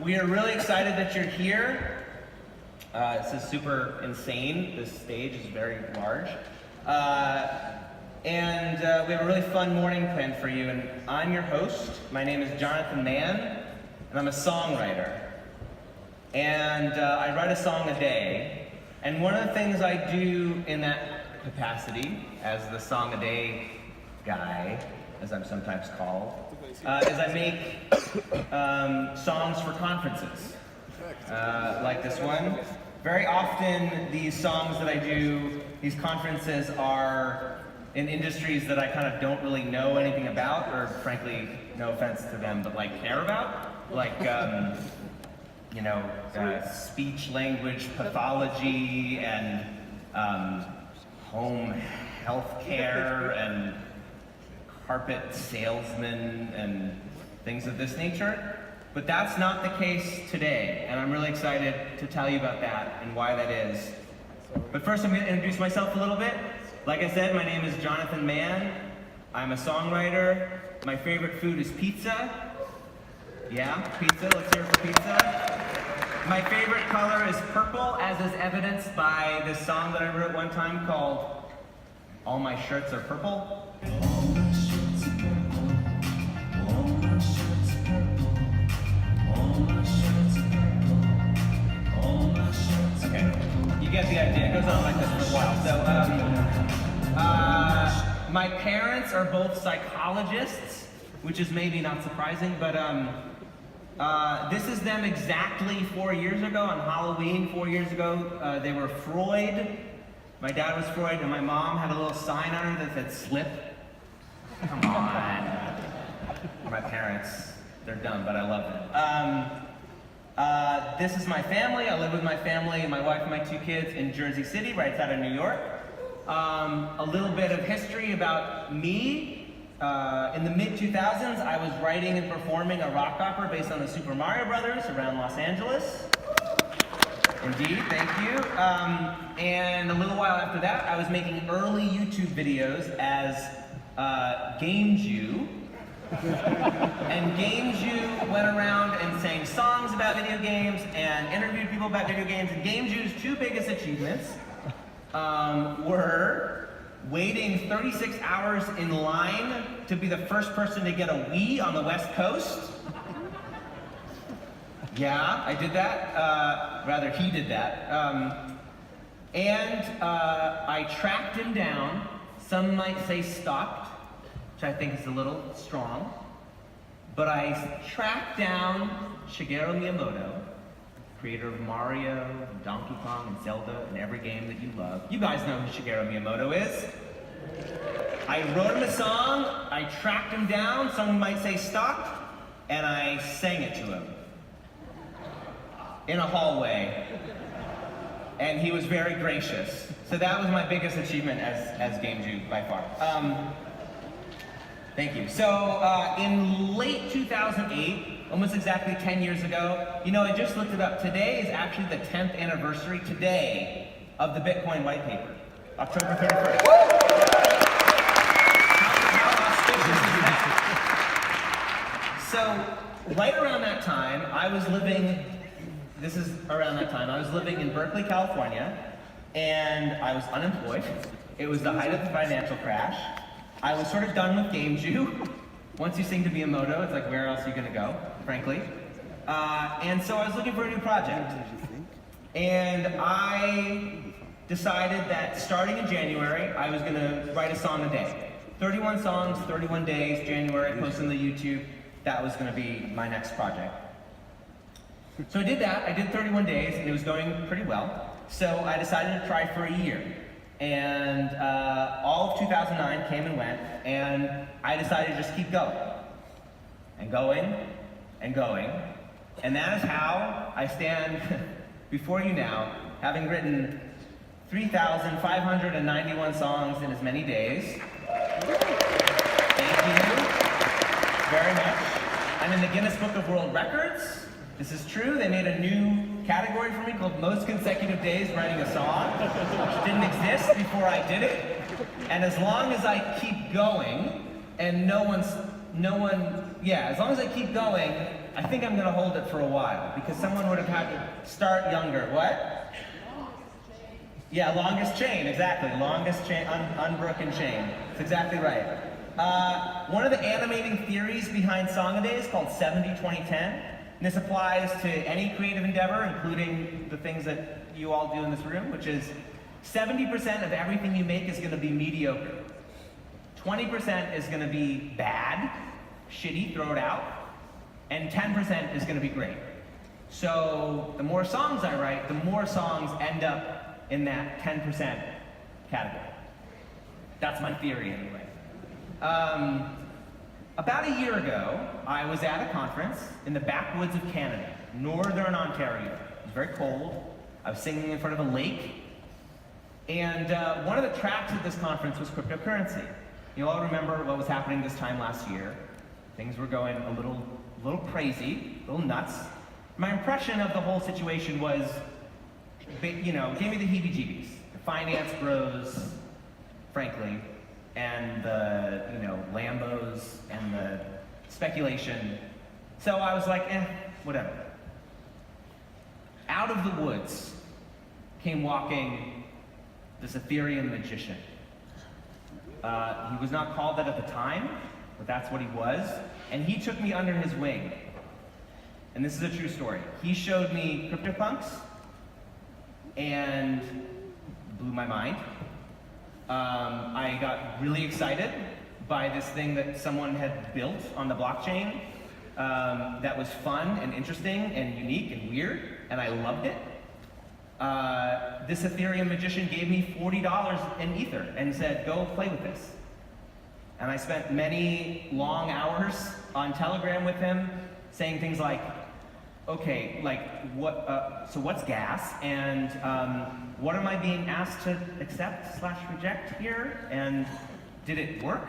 We are really excited that you're here. This is super insane. This stage is very large. And we have a really fun morning planned for you. And I'm your host. My name is Jonathan Mann, and I'm a songwriter. And I write a song a day. And one of the things I do in that capacity, as the song a day guy, as I'm sometimes called, is I make songs for conferences, like this one. Very often, these songs that I do, these conferences are in industries that I kind of don't really know anything about, or frankly, no offense to them, but like care about, like speech language pathology and home health care and carpet salesmen and things of this nature. But that's not the case today, and I'm really excited to tell you about that and why that is. But first I'm going to introduce myself a little bit. Like I said, my name is Jonathan Mann. I'm a songwriter. My favorite food is pizza. Yeah, pizza, let's hear it for pizza. My favorite color is purple, as is evidenced by this song that I wrote one time called All My Shirts Are Purple. Okay, you get the idea. It goes on like this for a while. So, my parents are both psychologists, which is maybe not surprising, but this is them exactly 4 years ago on Halloween. 4 years ago, they were Freud. My dad was Freud, and my mom had a little sign on her that said "Slip." Come on, my parents. They're dumb, but I love them. This is my family. I live with my family, my wife and my 2 kids in Jersey City, right outside of New York. A little bit of history about me. In the mid-2000s, I was writing and performing a rock opera based on the Super Mario Brothers around Los Angeles. Indeed, thank you. And a little while after that, I was making early YouTube videos as Game Jew. And Game Jew went around and sang songs about video games and interviewed people about video games. And Game Jew's 2 biggest achievements were waiting 36 hours in line to be the first person to get a Wii on the West Coast. Yeah, I did that. Rather, he did that. And I tracked him down. Some might say stalked, which I think is a little strong. But I tracked down Shigeru Miyamoto, creator of Mario, Donkey Kong, and Zelda, and every game that you love. You guys know who Shigeru Miyamoto is. I wrote him a song, I tracked him down, some might say stalked, and I sang it to him in a hallway. And he was very gracious. So that was my biggest achievement as Game Jew by far. Thank you. So in late 2008, almost exactly 10 years ago, I just looked it up. Today is actually the 10th anniversary today of the Bitcoin white paper, October 31st. How auspicious is that? So right around that time, I was living in Berkeley, California, and I was unemployed. It was the height of the financial crash. I was sort of done with Game Jew. Once you sing to Miyamoto, it's like, where else are you gonna go, frankly? And so I was looking for a new project. And I decided that starting in January, I was gonna write a song a day. 31 songs, 31 days, January, post on the YouTube. That was gonna be my next project. So I did that, I did 31 days, and it was going pretty well. So I decided to try for a year. And all of 2009 came and went, and I decided to just keep going. And going, and going. And that is how I stand before you now, having written 3,591 songs in as many days. Thank you very much. I'm in the Guinness Book of World Records. This is true. They made a new category for me called Most Consecutive Days Writing a Song, which didn't exist before I did it. And as long as I keep going, and as long as I keep going, I think I'm gonna hold it for a while because someone would have had to start younger. What? Yeah, longest chain, exactly. Longest chain, unbroken chain. That's exactly right. One of the animating theories behind Song-A-Day is called 70-20-10. And this applies to any creative endeavor, including the things that you all do in this room, which is 70% of everything you make is gonna be mediocre. 20% is gonna be bad, shitty, throw it out, and 10% is gonna be great. So the more songs I write, the more songs end up in that 10% category. That's my theory anyway. About a year ago, I was at a conference in the backwoods of Canada, northern Ontario. It was very cold. I was singing in front of a lake. And one of the tracks at this conference was cryptocurrency. You all remember what was happening this time last year. Things were going a little crazy, a little nuts. My impression of the whole situation was, you know, gave me the heebie-jeebies. The finance bros, frankly, and the, you know, Lambos and the speculation. So I was like, whatever. Out of the woods came walking this Ethereum magician. He was not called that at the time, but that's what he was. And he took me under his wing. And this is a true story. He showed me CryptoPunks and blew my mind. I got really excited by this thing that someone had built on the blockchain that was fun and interesting and unique and weird, and I loved it. This Ethereum magician gave me $40 in Ether and said, go play with this. And I spent many long hours on Telegram with him saying things like, okay, like, so what's gas? And what am I being asked to accept/reject here? And did it work?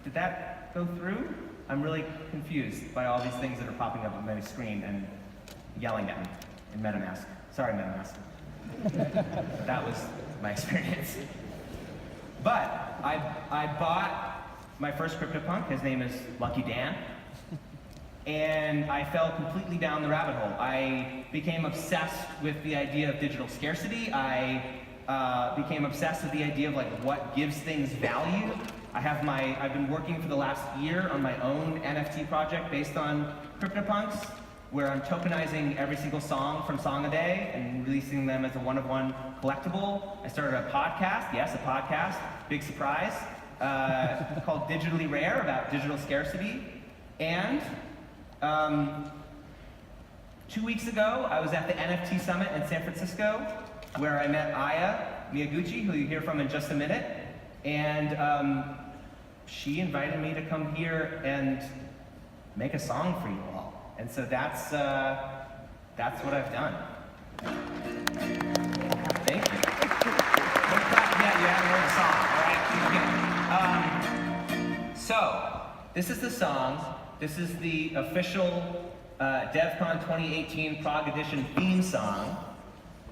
Did that go through? I'm really confused by all these things that are popping up on my screen and yelling at me in MetaMask. Sorry, MetaMask. That was my experience. But I bought my first CryptoPunk. His name is Lucky Dan. And I fell completely down the rabbit hole. I became obsessed with the idea of digital scarcity. I became obsessed with the idea of like what gives things value. I've been working for the last year on my own NFT project based on CryptoPunks, where I'm tokenizing every single song from Song-A-Day and releasing them as a one-of-one collectible. I started a podcast, yes, a podcast, big surprise, called Digitally Rare, about digital scarcity. And 2 weeks ago, I was at the NFT Summit in San Francisco, where I met Aya Miyaguchi, who you'll hear from in just a minute. And she invited me to come here and make a song for you all. And so that's what I've done. Thank you. Yeah, you haven't heard the song, all right? So, this is the song. This is the official Devcon 2018 Prague Edition theme song.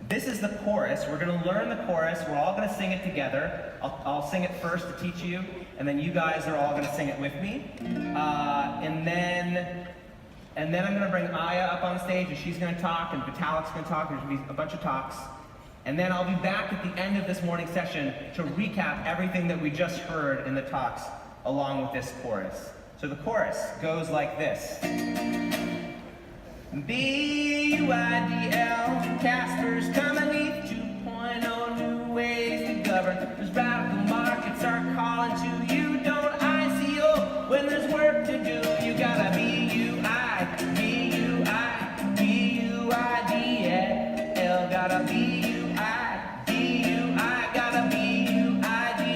This is the chorus. We're going to learn the chorus. We're all going to sing it together. I'll sing it first to teach you, and then you guys are all going to sing it with me. And then I'm going to bring Aya up on stage, and she's going to talk, and Vitalik's going to talk. There's going to be a bunch of talks. And then I'll be back at the end of this morning session to recap everything that we just heard in the talks along with this chorus. So the chorus goes like this. B-U-I-D-L, Casper's coming 2.0, new ways to govern. There's radical markets are calling to you. Don't ICO when there's work to do. You gotta B-U-I, B-U-I, B-U-I-D-L. Gotta B-U-I, B-U-I, gotta B-U-I-D-L.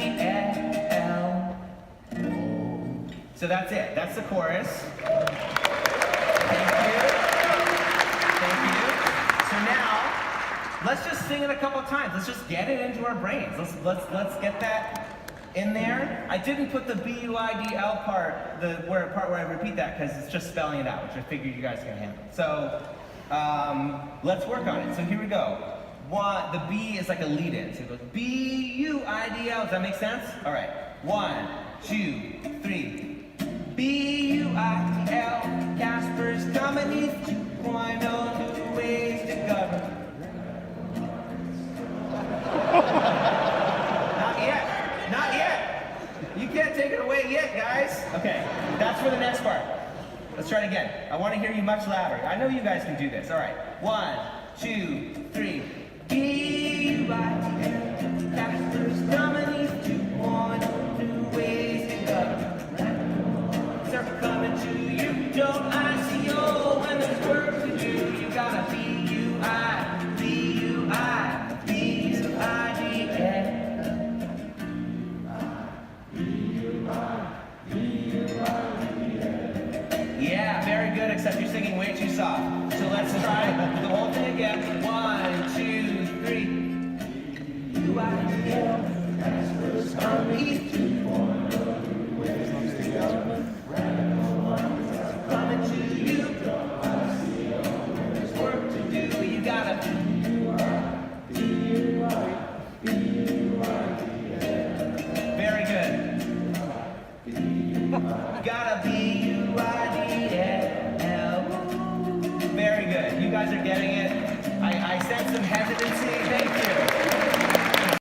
So that's it. That's the chorus. Thank you. So now, let's just sing it a couple times. Let's just get it into our brains. Let's get that in there. I didn't put the B-U-I-D-L part, the part where I repeat that, because it's just spelling it out, which I figured you guys can handle. So let's work on it. So here we go. The B is like a lead-in. So it goes B-U-I-D-L. Does that make sense? All right. 1, 2, 3. B-U-I-D-L. Casper's coming, he's 2.0, new ways to govern. Not yet. Not yet. You can't take it away yet, guys. Okay, that's for the next part. Let's try it again. I want to hear you much louder. I know you guys can do this. All right. 1, 2, 3. B-U-I-N. Casper's coming, he's 2.0, new ways to govern. They're coming to you, don't I-C-O. When there's work to do, you gotta B-U-I, B-U-I, B-U-I-D-N. Yeah, very good, except you're singing way too soft. So let's try the whole thing again. 1, 2, 3. U-I-D-N. Casper's coming, he's 2.0, new ways to govern. Coming to you, there's work to do, you gotta very good. Gotta B-U-I-D-L. Very good. You guys are getting it. I sense some hesitancy. Thank you.